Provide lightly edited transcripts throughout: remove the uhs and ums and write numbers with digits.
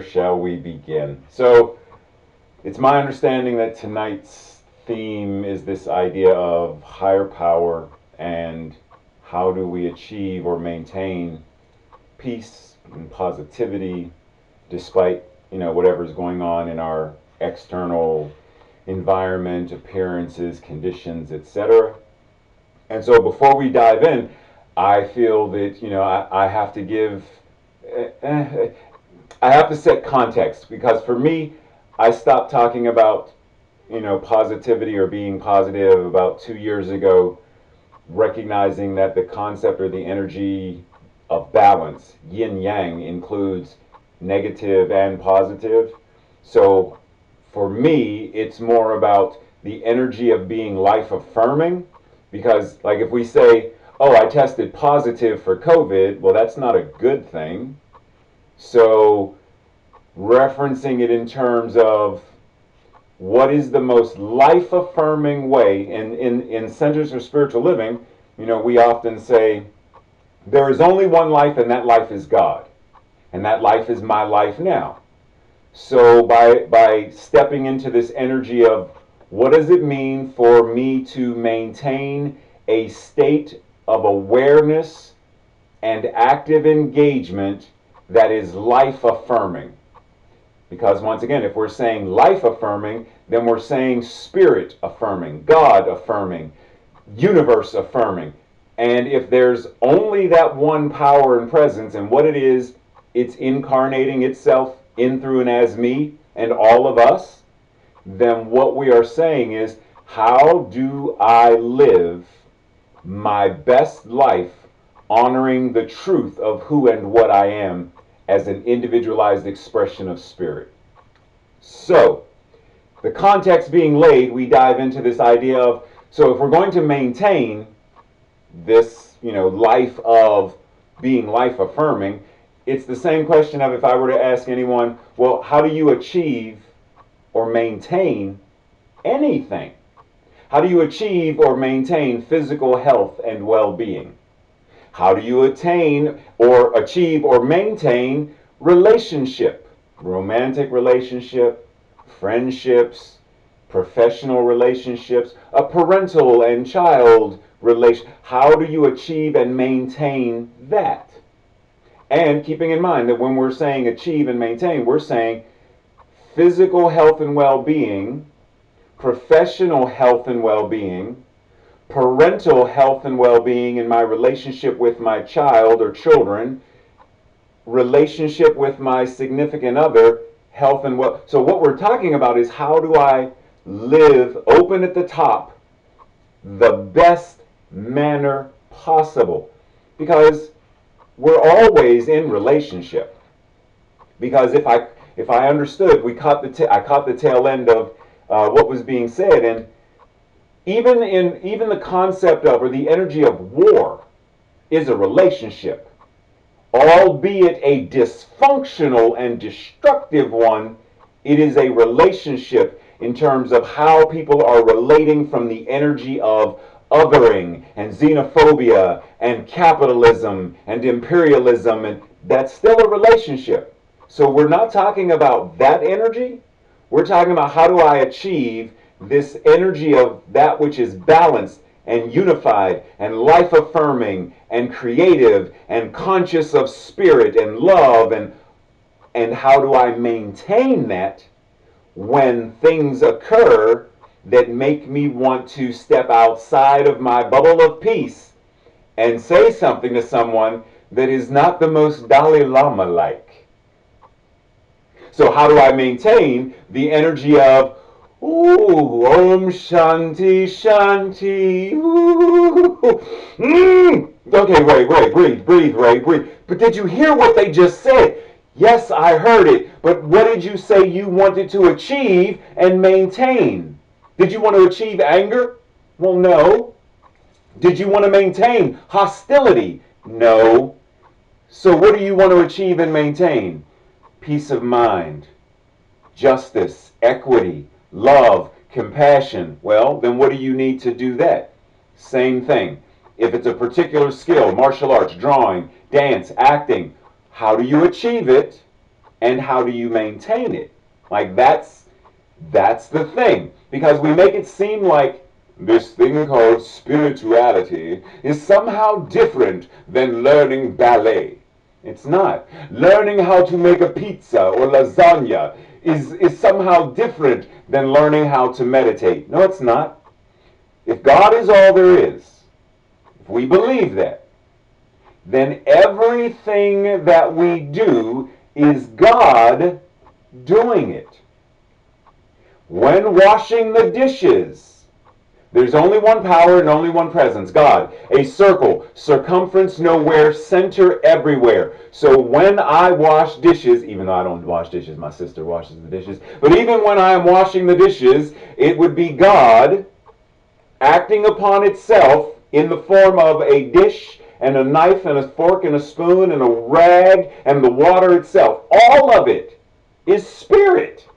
shall we begin? So, it's my understanding that tonight's theme is this idea of higher power and how do we achieve or maintain peace and positivity despite, whatever's going on in our external environment, appearances, conditions, etc. And so before we dive in, I feel that, I have to give, I have to set context, because for me, I stopped talking about, positivity or being positive about 2 years ago, recognizing that the concept or the energy of balance, yin yang, includes negative and positive. So for me, it's more about the energy of being life affirming, because, like, if we say, oh, I tested positive for COVID, well, that's not a good thing. So referencing it in terms of what is the most life-affirming way, and in Centers for Spiritual Living, we often say, there is only one life, and that life is God. And that life is my life now. So by stepping into this energy of what does it mean for me to maintain a state of awareness and active engagement that is life-affirming. Because once again, if we're saying life-affirming, then we're saying spirit-affirming, God-affirming, universe-affirming. And if there's only that one power and presence, and what it is, it's incarnating itself in, through, and as me and all of us, then what we are saying is, how do I live my best life honoring the truth of who and what I am as an individualized expression of spirit? So, the context being laid, we dive into this idea of, so if we're going to maintain this, life of being life affirming, it's the same question of if I were to ask anyone, well, how do you achieve or maintain anything? How do you achieve or maintain physical health and well-being? How do you attain or achieve or maintain relationship, romantic relationship, friendships, professional relationships, a parental and child relation? How do you achieve and maintain that? And keeping in mind that when we're saying achieve and maintain, we're saying physical health and well-being, professional health and well-being, parental health and well-being in my relationship with my child or children, relationship with my significant other, health and well. So what we're talking about is, how do I live, open at the top, the best manner possible? Because we're always in relationship. Because if I understood, I caught the tail end of what was being said, and even the concept of, or the energy of war is a relationship, albeit a dysfunctional and destructive one. It is a relationship in terms of how people are relating from the energy of othering and xenophobia and capitalism and imperialism, and that's still a relationship. So we're not talking about that energy. We're talking about, how do I achieve this energy of that which is balanced and unified and life-affirming and creative and conscious of spirit and love, and how do I maintain that when things occur that make me want to step outside of my bubble of peace and say something to someone that is not the most Dalai Lama-like. So how do I maintain the energy of, ooh, Om Shanti, Shanti, ooh, Okay, Ray, breathe, Ray, breathe. But did you hear what they just said? Yes, I heard it. But what did you say you wanted to achieve and maintain? Did you want to achieve anger? Well, no. Did you want to maintain hostility? No. So what do you want to achieve and maintain? Peace of mind, justice, equity, love, compassion. Well, then what do you need to do that? Same thing. If it's a particular skill, martial arts, drawing, dance, acting, how do you achieve it? And how do you maintain it? Like that's the thing. Because we make it seem like this thing called spirituality is somehow different than learning ballet. It's not. Learning how to make a pizza or lasagna is somehow different than learning how to meditate. No, it's not. If God is all there is, if we believe that, then everything that we do is God doing it. When washing the dishes, there's only one power and only one presence, God. A circle, circumference nowhere, center everywhere. So when I wash dishes, even though I don't wash dishes, my sister washes the dishes, but even when I am washing the dishes, it would be God acting upon itself in the form of a dish and a knife and a fork and a spoon and a rag and the water itself. All of it is spirit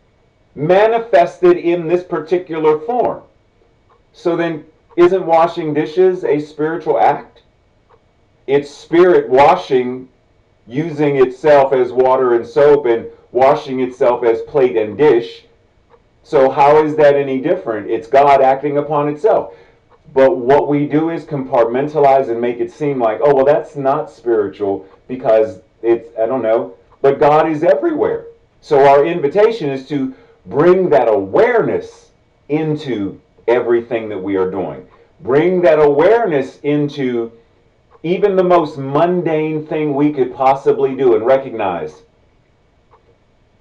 manifested in this particular form. So then, isn't washing dishes a spiritual act? It's spirit washing, using itself as water and soap and washing itself as plate and dish. So how is that any different? It's God acting upon itself. But what we do is compartmentalize and make it seem like, oh, well, that's not spiritual because it's, I don't know, but God is everywhere. So our invitation is to bring that awareness into everything that we are doing. Bring that awareness into even the most mundane thing we could possibly do and recognize,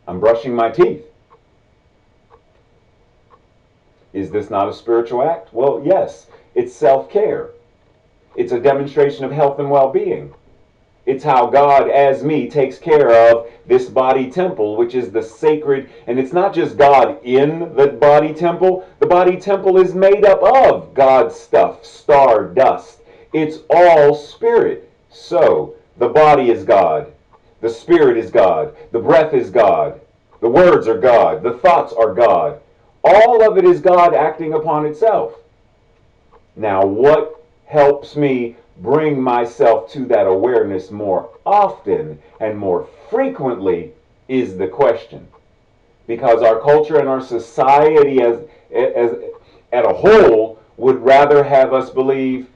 I'm brushing my teeth. Is this not a spiritual act? Well, yes. It's self-care. It's a demonstration of health and well-being. It's how God, as me, takes care of this body temple, which is the sacred, and it's not just God in the body temple. The body temple is made up of God's stuff, star dust. It's all spirit. So, the body is God. The spirit is God. The breath is God. The words are God. The thoughts are God. All of it is God acting upon itself. Now, what helps me bring myself to that awareness more often and more frequently is the question. Because our culture and our society as at a whole would rather have us believe,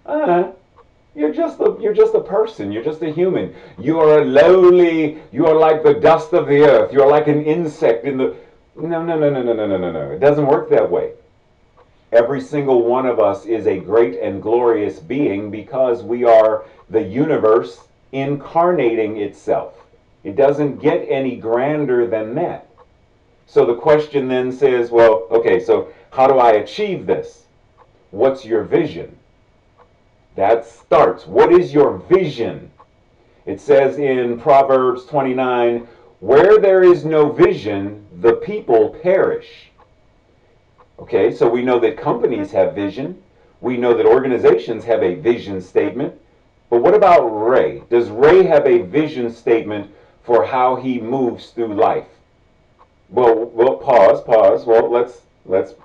you're just a person, you're just a human. You are a lowly, you are like the dust of the earth, you are like an insect in the... No. It doesn't work that way. Every single one of us is a great and glorious being because we are the universe incarnating itself. It doesn't get any grander than that. So the question then says, well, okay, so how do I achieve this? What's your vision? That starts. What is your vision? It says in Proverbs 29, where there is no vision, the people perish. Okay, so we know that companies have vision. We know that organizations have a vision statement. But what about Ray? Does Ray have a vision statement for how he moves through life? Well, pause. Well, let's.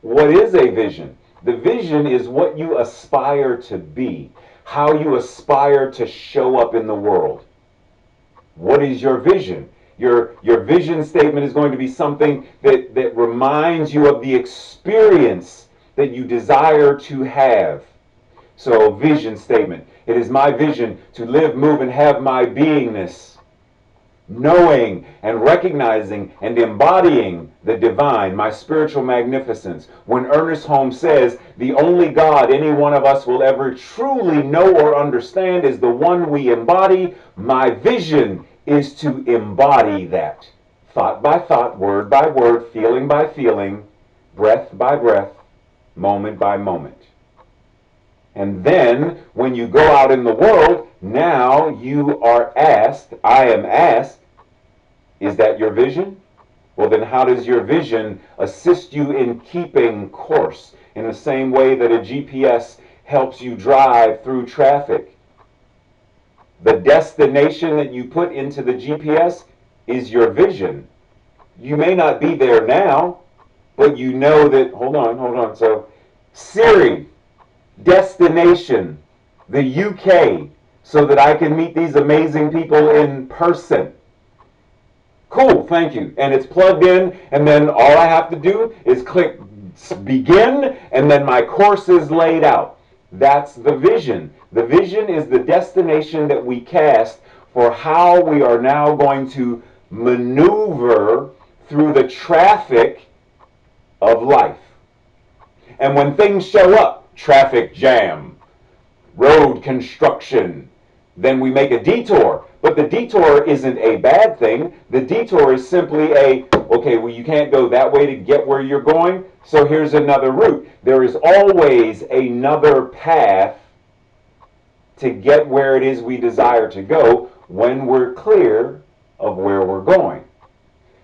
What is a vision? The vision is what you aspire to be, how you aspire to show up in the world. What is your vision? Your vision statement is going to be something that reminds you of the experience that you desire to have. So, vision statement. It is my vision to live, move, and have my beingness, knowing and recognizing and embodying the divine, my spiritual magnificence. When Ernest Holmes says, the only God any one of us will ever truly know or understand is the one we embody, my vision is to embody that. Thought by thought, word by word, feeling by feeling, breath by breath, moment by moment. And then, when you go out in the world, now you are asked, I am asked, is that your vision? Well, then how does your vision assist you in keeping course in the same way that a GPS helps you drive through traffic? The destination that you put into the GPS is your vision. You may not be there now, but you know that, hold on. So, Siri, destination, the UK, so that I can meet these amazing people in person. Cool, thank you. And it's plugged in, and then all I have to do is click begin, and then my course is laid out. That's the vision. The vision is the destination that we cast for how we are now going to maneuver through the traffic of life. And when things show up, traffic jam, road construction, then we make a detour. But the detour isn't a bad thing. The detour is simply okay, well, you can't go that way to get where you're going, so here's another route. There is always another path to get where it is we desire to go when we're clear of where we're going.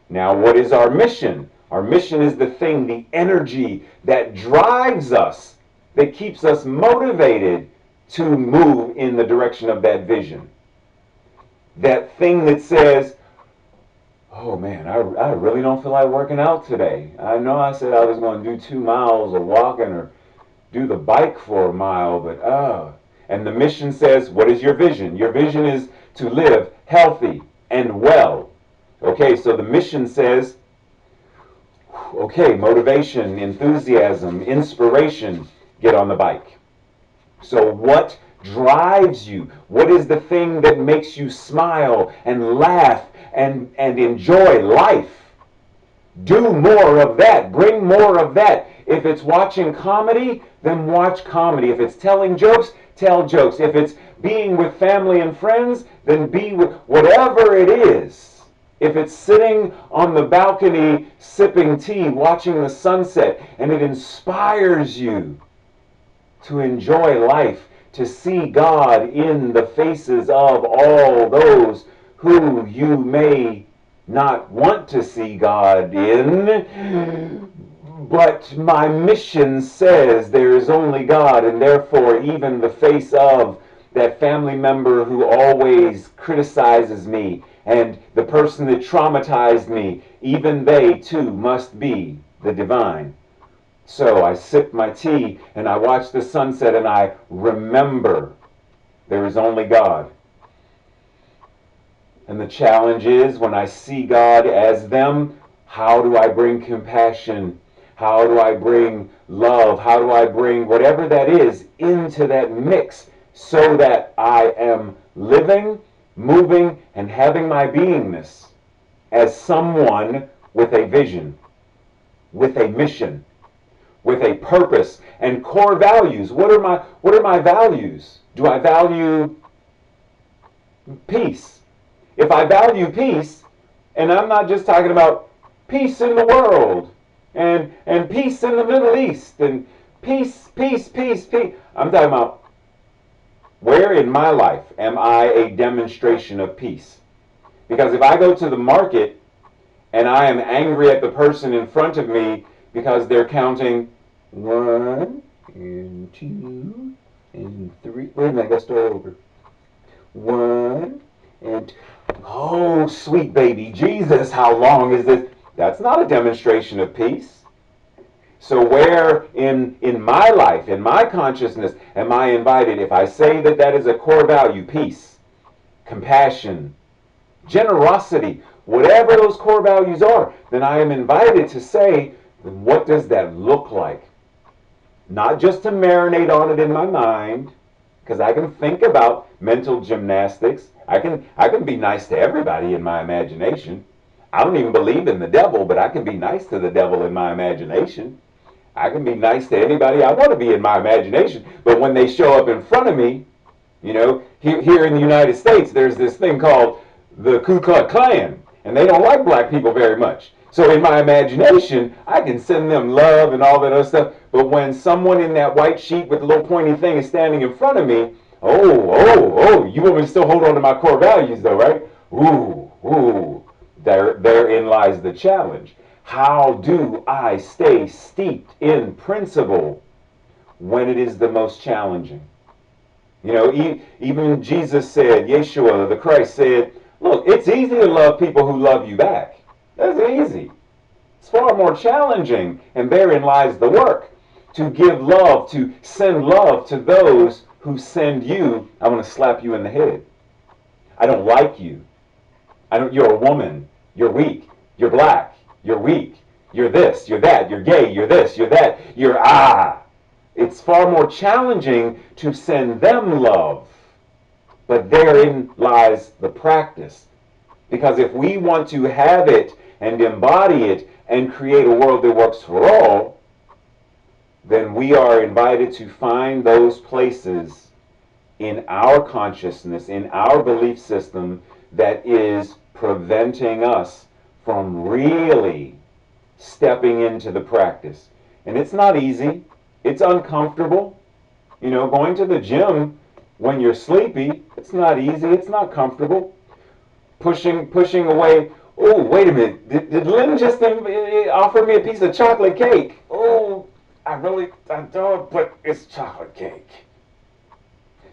Now, what is our mission? Our mission is the thing, the energy that drives us, that keeps us motivated to move in the direction of that vision. That thing that says, oh man, I really don't feel like working out today. I know I said I was going to do 2 miles of walking or do the bike for a mile, but and the mission says, what is your vision? Your vision is to live healthy and well. Okay, so the mission says, okay, motivation, enthusiasm, inspiration, get on the bike. So what drives you? What is the thing that makes you smile and laugh and enjoy life? Do more of that. Bring more of that. If it's watching comedy, then watch comedy. If it's telling jokes, tell jokes. If it's being with family and friends, then be with whatever it is. If it's sitting on the balcony sipping tea, watching the sunset, and it inspires you to enjoy life, to see God in the faces of all those who you may not want to see God in, but my mission says there is only God, and therefore even the face of that family member who always criticizes me and the person that traumatized me, even they too must be the divine. So I sip my tea and I watch the sunset and I remember there is only God. And the challenge is, when I see God as them, how do I bring compassion? How do I bring love? How do I bring whatever that is into that mix so that I am living, moving, and having my beingness as someone with a vision, with a mission, with a purpose and core values? What are my values? Do I value peace? If I value peace, and I'm not just talking about peace in the world and peace in the Middle East and peace. I'm talking about, where in my life am I a demonstration of peace? Because if I go to the market and I am angry at the person in front of me because they're counting 1 and 2 and 3. Wait a minute, I gotta start over. 1 and oh, sweet baby Jesus, how long is this? That's not a demonstration of peace. So where in my life, in my consciousness, am I invited, if I say that that is a core value, peace, compassion, generosity, whatever those core values are, then I am invited to say, what does that look like? Not just to marinate on it in my mind, because I can think about mental gymnastics. I can be nice to everybody in my imagination. I don't even believe in the devil, but I can be nice to the devil in my imagination. I can be nice to anybody I want to be in my imagination. But when they show up in front of me, you know, here in the United States, there's this thing called the Ku Klux Klan, and they don't like black people very much. So in my imagination, I can send them love and all that other stuff. But when someone in that white sheet with the little pointy thing is standing in front of me, oh, you want me to still hold on to my core values though, right? Ooh, therein lies the challenge. How do I stay steeped in principle when it is the most challenging? You know, even Jesus said, Yeshua, the Christ said, look, it's easy to love people who love you back. That's easy. It's far more challenging, and therein lies the work. To give love, to send love to those who send you. I want to slap you in the head. I don't like you. You're a woman. You're weak. You're black. You're weak. You're this. You're that. You're gay. You're this. You're that. You're It's far more challenging to send them love. But therein lies the practice. Because if we want to have it and embody it and create a world that works for all, then we are invited to find those places in our consciousness, in our belief system, that is preventing us from really stepping into the practice. And it's not easy. It's uncomfortable. You know, going to the gym when you're sleepy, it's not easy. It's not comfortable. Pushing away. Oh, wait a minute. Did Lynn just offer me a piece of chocolate cake? Oh, I don't, but it's chocolate cake.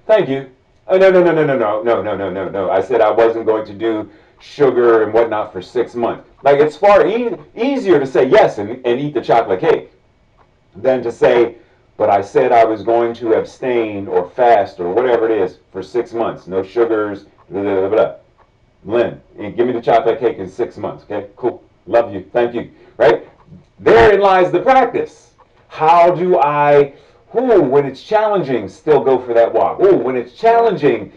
Thank you. Oh, no. I said I wasn't going to do sugar and whatnot for 6 months. Like, it's far easier to say yes and eat the chocolate cake than to say, but I said I was going to abstain or fast or whatever it is for 6 months. No sugars, blah, blah, blah, blah. Lynn, give me the chocolate cake in 6 months. Okay, cool. Love you. Thank you. Right? Therein lies the practice. How do I, when it's challenging, still go for that walk? When it's challenging,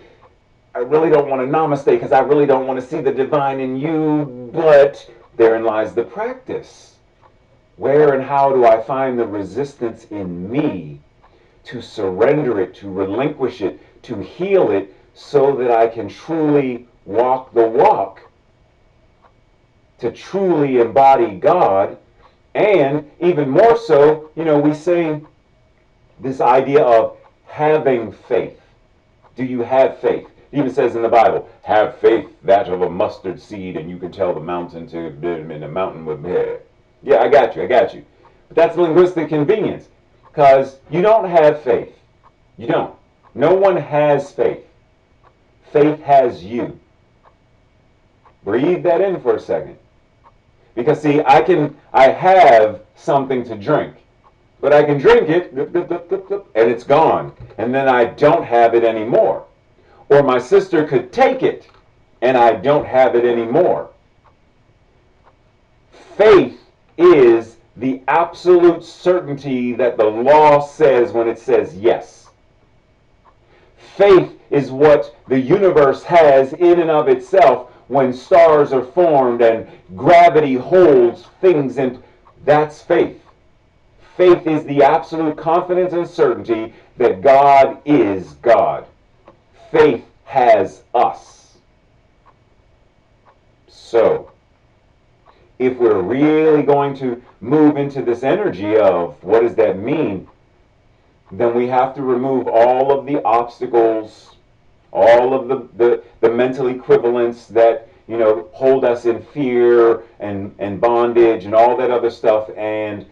I really don't want to namaste because I really don't want to see the divine in you, but therein lies the practice. Where and how do I find the resistance in me to surrender it, to relinquish it, to heal it, so that I can truly walk the walk, to truly embody God? And even more so, we say this idea of having faith. Do you have faith? It even says in the Bible, have faith that of a mustard seed, and you can tell the mountain to in the mountain with me. Yeah, I got you. But that's linguistic convenience, because you don't have faith. You don't. No one has faith. Faith has you. Breathe that in for a second. Because see, I have something to drink, but I can drink it, and it's gone, and then I don't have it anymore. Or my sister could take it, and I don't have it anymore. Faith is the absolute certainty that the law says when it says yes. Faith is what the universe has in and of itself when stars are formed and gravity holds things, and that's faith. Faith is the absolute confidence and certainty that God is God. Faith has us. So, if we're really going to move into this energy of what does that mean, then we have to remove all of the obstacles, all of the mental equivalents that hold us in fear and bondage and all that other stuff, and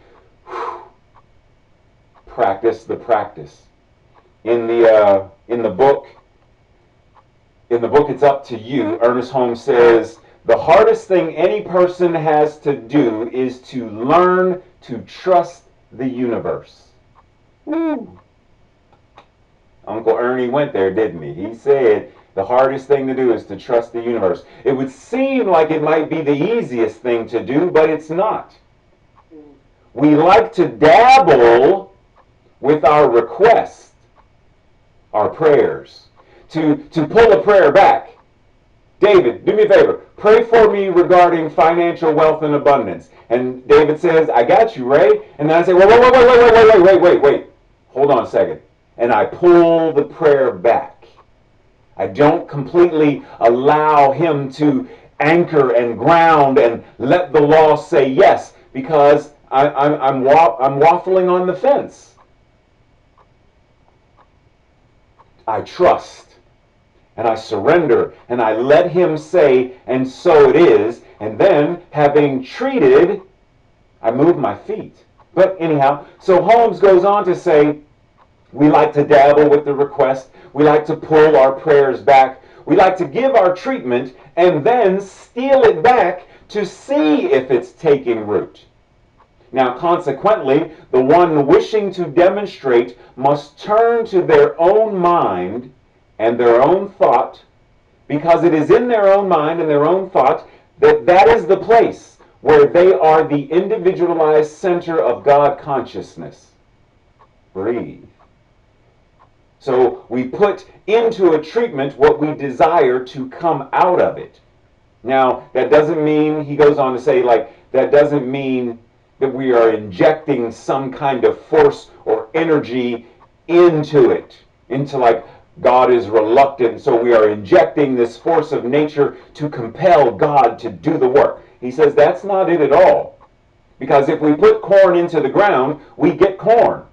practice the practice. In the book It's Up to You, Ernest Holmes says, the hardest thing any person has to do is to learn to trust the universe. Woo. Uncle Ernie went there, didn't he? He said the hardest thing to do is to trust the universe. It would seem like it might be the easiest thing to do, but it's not. We like to dabble with our requests, our prayers, to pull a prayer back. David, do me a favor. Pray for me regarding financial wealth and abundance. And David says, I got you, Ray. And then I say, wait. Hold on a second. And I pull the prayer back. I don't completely allow him to anchor and ground and let the law say yes, because I'm waffling on the fence. I trust. And I surrender, and I let him say, and so it is. And then, having treated, I move my feet. But anyhow, so Holmes goes on to say, we like to dabble with the request. We like to pull our prayers back. We like to give our treatment and then steal it back to see if it's taking root. Now, consequently, the one wishing to demonstrate must turn to their own mind and their own thought, because it is in their own mind and their own thought That is the place where they are the individualized center of God consciousness. Breathe. So we put into a treatment what we desire to come out of it. Now, that doesn't mean, he goes on to say, like, that doesn't mean that we are injecting some kind of force or energy into it, into like God is reluctant, so we are injecting this force of nature to compel God to do the work. He says that's not it at all. Because if we put corn into the ground, we get corn.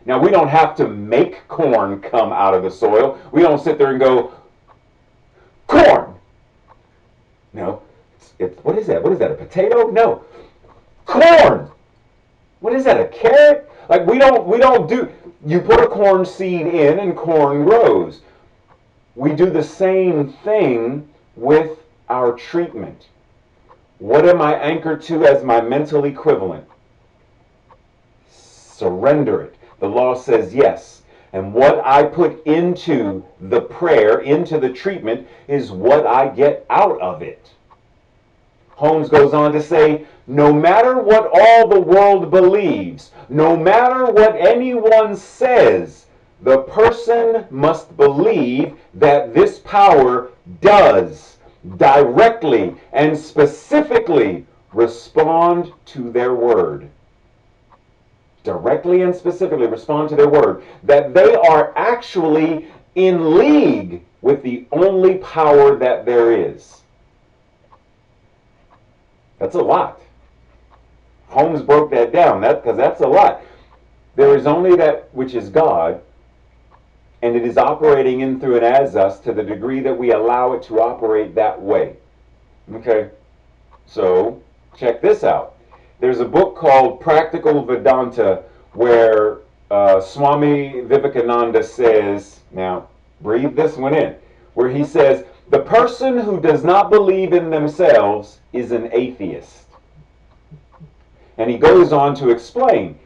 Now, we don't have to make corn come out of the soil. We don't sit there and go, corn! No. What is that? What is that, a potato? No. Corn! What is that, a carrot? Like, we don't do, you put a corn seed in and corn grows. We do the same thing with our treatment. What am I anchored to as my mental equivalent? Surrender it. The law says yes. And what I put into the prayer, into the treatment, is what I get out of it. Holmes goes on to say, no matter what all the world believes, no matter what anyone says, the person must believe that this power does directly and specifically respond to their word. Directly and specifically respond to their word. That they are actually in league with the only power that there is. That's a lot. Holmes broke that down, because that's a lot. There is only that which is God, and it is operating in, through, and as us to the degree that we allow it to operate that way. Okay? So, check this out. There's a book called Practical Vedanta where Swami Vivekananda says, now, breathe this one in, where he says, the person who does not believe in themselves is an atheist. And he goes on to explain,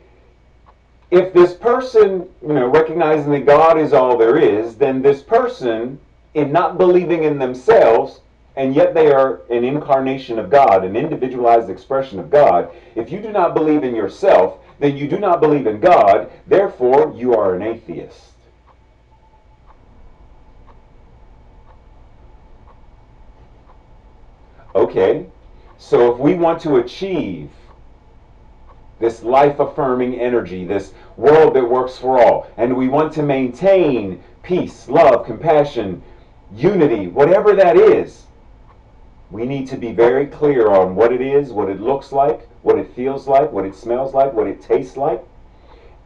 if this person, recognizing that God is all there is, then this person, in not believing in themselves, and yet they are an incarnation of God, an individualized expression of God, if you do not believe in yourself, then you do not believe in God, therefore you are an atheist. Okay, so if we want to achieve this life-affirming energy, this world that works for all, and we want to maintain peace, love, compassion, unity, whatever that is, we need to be very clear on what it is, what it looks like, what it feels like, what it smells like, what it tastes like,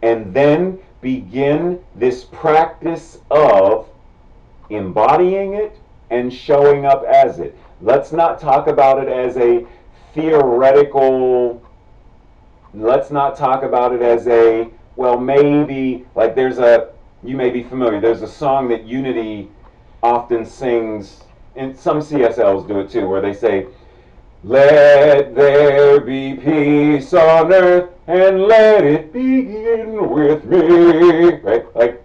and then begin this practice of embodying it and showing up as it. Let's not talk about it as a theoretical, let's not talk about it as a, well, maybe, like you may be familiar, there's a song that Unity often sings, and some CSLs do it too, where they say, let there be peace on earth and let it begin with me, right? Like,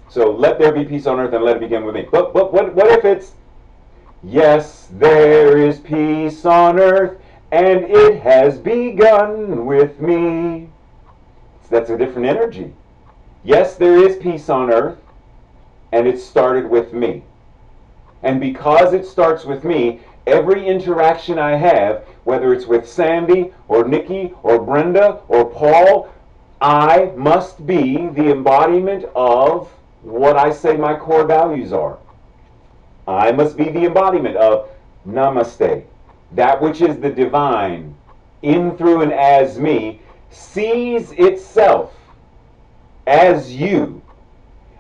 so let there be peace on earth and let it begin with me. But what if it's, yes, there is peace on earth and it has begun with me. That's a different energy. Yes, there is peace on earth and it started with me. And because it starts with me, every interaction I have, whether it's with Sandy or Nikki or Brenda or Paul, I must be the embodiment of what I say my core values are. I must be the embodiment of Namaste. That which is the divine, in, through, and as me, sees itself as you,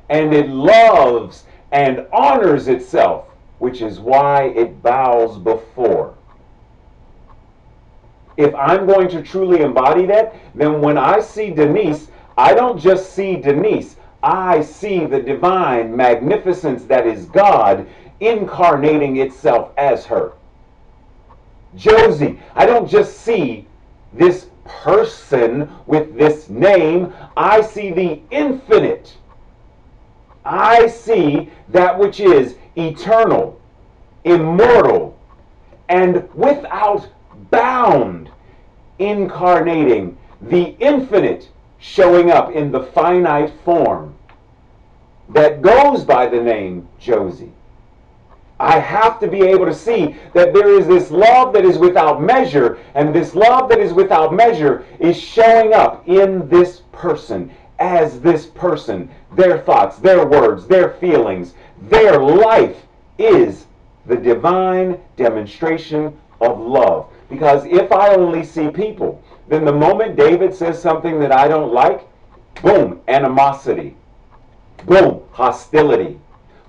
and it loves and honors itself, which is why it bows before. If I'm going to truly embody that, then when I see Denise, I don't just see Denise, I see the divine magnificence that is God incarnating itself as her. Josie, I don't just see this person with this name, I see the infinite. I see that which is eternal, immortal, and without bound, incarnating the infinite, showing up in the finite form that goes by the name Josie. I have to be able to see that there is this love that is without measure, and this love that is without measure is showing up in this person, as this person, their thoughts, their words, their feelings, their life is the divine demonstration of love. Because if I only see people, then the moment David says something that I don't like, boom, animosity, boom, hostility,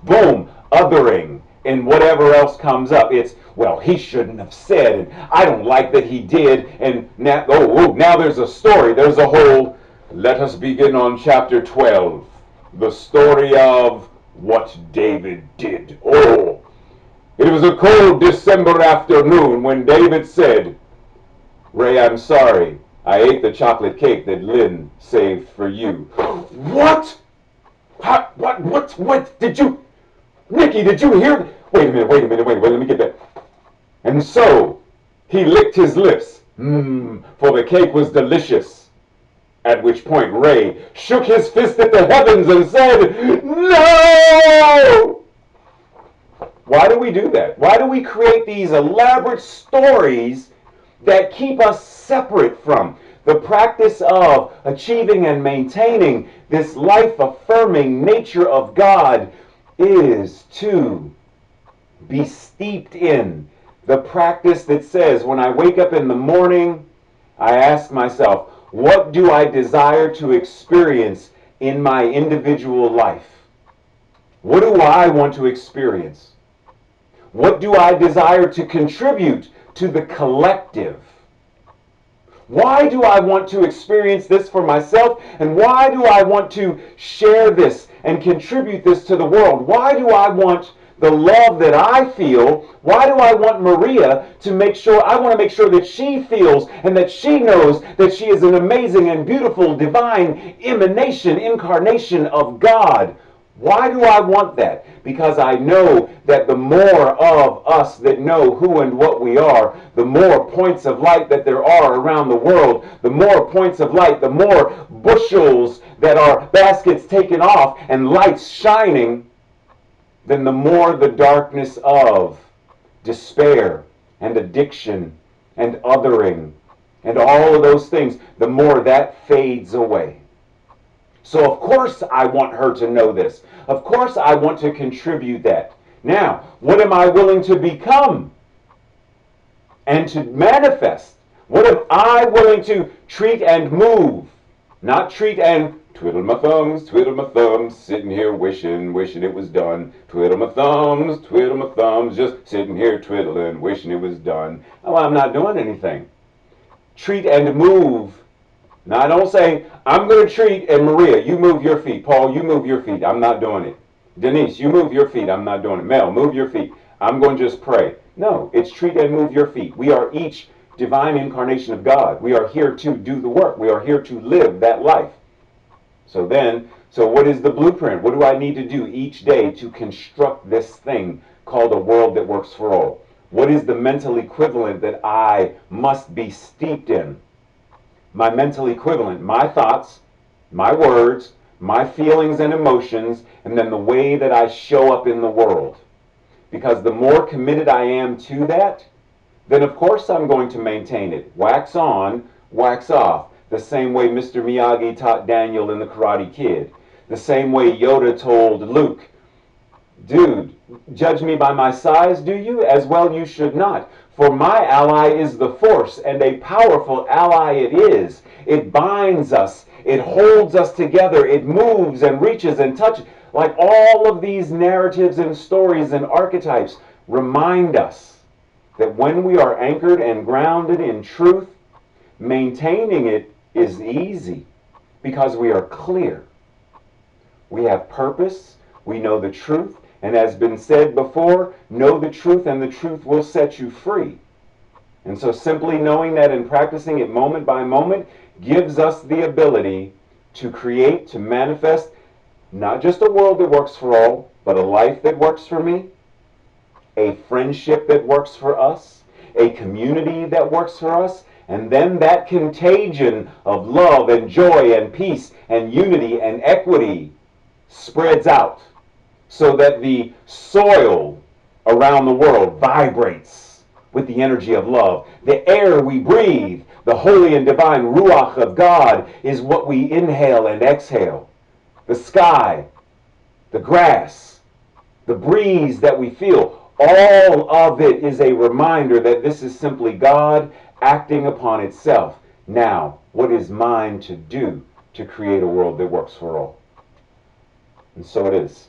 boom, othering, and whatever else comes up. It's, well, he shouldn't have said, and I don't like that he did, and now, now there's a story. There's a whole, let us begin on chapter 12, the story of what David did. Oh, it was a cold December afternoon when David said, Ray, I'm sorry, I ate the chocolate cake that Lynn saved for you. What? What did you... Nikki, did you hear? Wait a minute, let me get that. And so, he licked his lips, for the cake was delicious. At which point Ray shook his fist at the heavens and said, no! Why do we do that? Why do we create these elaborate stories that keep us separate from the practice of achieving and maintaining this life-affirming nature of God? Is to be steeped in the practice that says, when I wake up in the morning, I ask myself, what do I desire to experience in my individual life? What do I want to experience? What do I desire to contribute to the collective? Why do I want to experience this for myself? And why do I want to share this and contribute this to the world? Why do I want the love that I feel? Why do I want Maria to make sure, I want to make sure that she feels and that she knows that she is an amazing and beautiful divine emanation, incarnation of God. Why do I want that? Because I know that the more of us that know who and what we are, the more points of light that there are around the world, the more points of light, the more bushels that are baskets taken off and lights shining, then the more the darkness of despair and addiction and othering and all of those things, the more that fades away. So of course I want her to know this. Of course I want to contribute that. Now, what am I willing to become and to manifest? What am I willing to treat and move? Not treat and twiddle my thumbs, sitting here wishing it was done. Twiddle my thumbs, just sitting here twiddling, wishing it was done. Oh, I'm not doing anything. Treat and move. Now, I don't say, I'm going to treat, and Maria, you move your feet. Paul, you move your feet. I'm not doing it. Denise, you move your feet. I'm not doing it. Mel, move your feet. I'm going to just pray. No, it's treat and move your feet. We are each divine incarnation of God. We are here to do the work. We are here to live that life. So what is the blueprint? What do I need to do each day to construct this thing called a world that works for all? What is the mental equivalent that I must be steeped in? My mental equivalent, my thoughts, my words, my feelings and emotions, and then the way that I show up in the world. Because the more committed I am to that, then of course I'm going to maintain it. Wax on, wax off. The same way Mr. Miyagi taught Daniel in The Karate Kid. The same way Yoda told Luke, dude, judge me by my size, do you? As well you should not. For my ally is the Force, and a powerful ally it is. It binds us. It holds us together. It moves and reaches and touches. Like all of these narratives and stories and archetypes remind us that when we are anchored and grounded in truth, maintaining it is easy because we are clear. We have purpose. We know the truth. And as been said before, know the truth and the truth will set you free. And so simply knowing that and practicing it moment by moment gives us the ability to create, to manifest, not just a world that works for all, but a life that works for me, a friendship that works for us, a community that works for us. And then that contagion of love and joy and peace and unity and equity spreads out so that the soil around the world vibrates with the energy of love. The air we breathe, the holy and divine Ruach of God, is what we inhale and exhale. The sky, the grass, the breeze that we feel, all of it is a reminder that this is simply God acting upon itself. Now, what is mine to do to create a world that works for all? And so it is.